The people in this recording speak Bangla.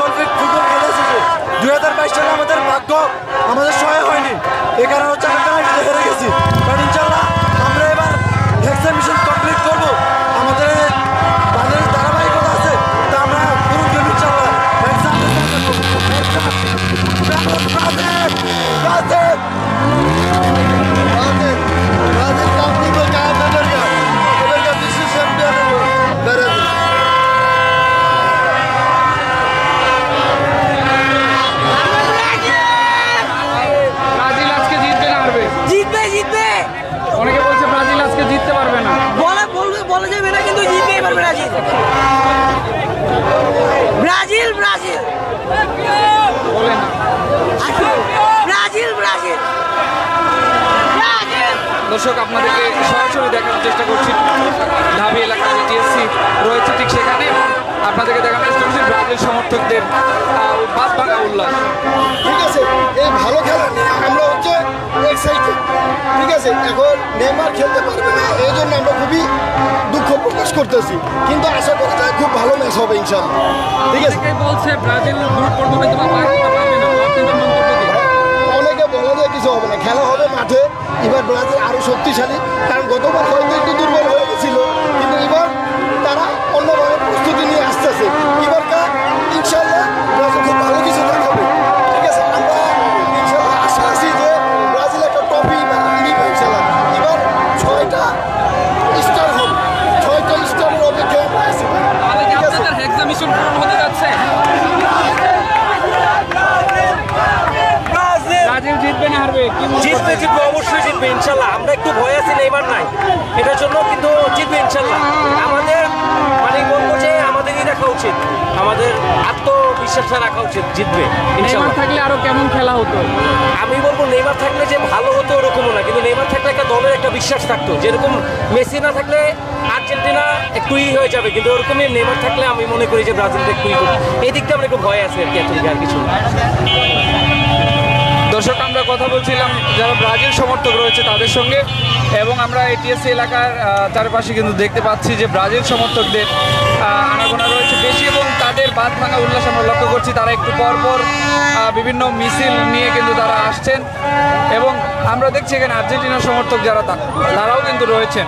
অলিম্পিক ফুটবল খেলে এসেছে। 2022 সালে আমাদের ভাগ্য আমাদের সহায় হয়নি, এই কারণে হচ্ছে আমরা পেনাল্টিতে হেরে গেছি। বাট ইনশাল্লাহ আমরা এবার ভ্যাকসিন মিশন কমপ্লিট করবো। আমাদের বাজারে ধারাবাহিকতা আছে, তা আমরা পুরো গেম ইনশাল্লাহ ব্রাজিল আজকে জিতবে না হারবে? জিতবে জিতবে অনেকে বলছে ব্রাজিল আজকে জিততে পারবে না। বলে যাবে না, কিন্তু জিতবে এবার ব্রাজিল। ব্রাজিল ব্রাজিল বলে না। Brazil Brazil Brazil. দর্শক, আপনাদেরকে সরাসরি দেখানোর চেষ্টা করছি ঢাবি এলাকায় যে টিএসসি রয়েছে ঠিক সেখানে, এবং আপনাদেরকে দেখানোর চেষ্টা করছি ব্রাজিল সমর্থকদের বাদ ভাঙা উল্লাস। ঠিক আছে, এই ভালো খেলা নিয়ে আমরা হচ্ছে এক্সাইটেড। ঠিক আছে, এখন নেইমার খেলতে পারবে না, এই জন্য আমরা খুবই দুঃখ প্রকাশ করতেছি, কিন্তু আশা করা যায় খুব ভালো ম্যাচ হবে ইনশাল্লাহ। ঠিক আছে, অনেকেই বলছে ব্রাজিল গ্রুপ পর্ব হয়তো বা পার করতে পারবে না, আপনাদের মন্তব্য কি? অনেকে বলা যায় কিছু হবে না, খেলা হবে মাঠে। এবার ব্রাজিল আরো শক্তিশালী, কারণ গতবার হয়তো একটু দুর্বল হয়ে গেছিল, কিন্তু এবার তারা অন্যভাবে প্রস্তুতি নিয়ে আসতেছে। এবারকার ইনশাল্লাহ ব্রাজিল খুব ভালো কিছু দেখাবে। ঠিক আছে, আমরা ইনশাল্লাহ আশা আছি যে ব্রাজিল একটা ট্রফি নিবে ইনশাল্লাহ। এবার 6টা স্টার হবে, 6টা স্টারের অপেক্ষায় আমরা আছি। তাহলে কি ঠিক আছে, আপনাদের হেক্সা মিশন পূরণ হতে যাচ্ছে? ব্রাজিল জিতবে না হারবে? কি মনে জিতবে করছেন? জিতবে অবশ্যই জিতবে ইনশাল্লাহ। আমরা একটু ভয় আছি নেইমার নাই এটার জন্য, কিন্তু জিতবে ইনশাল্লাহ। আমাদের মানে বলবো যে আমাদেরই রাখা উচিত, আমাদের আত্মবিশ্বাসটা রাখা উচিত, জিতবে নেইমার ইনশাল্লাহ। থাকলে আরো কেমন খেলা হতো? আমি বলবো নেইমার থাকলে যে ভালো হতো ওরকমও না, কিন্তু নেইমার থাকলে একটা দলের একটা বিশ্বাস থাকতো। যেরকম মেসি না থাকলে আর্জেন্টিনা একটুই হয়ে যাবে, কিন্তু ওরকমই নেইমার থাকলে আমি মনে করি যে ব্রাজিলটা একটুই এই দিকটা আমরা একটু ভয় আছে আর কি, আর কিছু না। দর্শক, আমরা কথা বলছিলাম যারা ব্রাজিল সমর্থক রয়েছে তাদের সঙ্গে, এবং আমরা এই টিএসসি এলাকার চারপাশে কিন্তু দেখতে পাচ্ছি যে ব্রাজিল সমর্থকদের আনাগোনা রয়েছে বেশি, এবং তাদের বাদ ভাঙা উল্লাস আমরা লক্ষ্য করছি। তারা একটু পর পর বিভিন্ন মিছিল নিয়ে কিন্তু তারা আসছেন, এবং আমরা দেখছি এখানে আর্জেন্টিনা সমর্থক যারা তারাও কিন্তু রয়েছেন।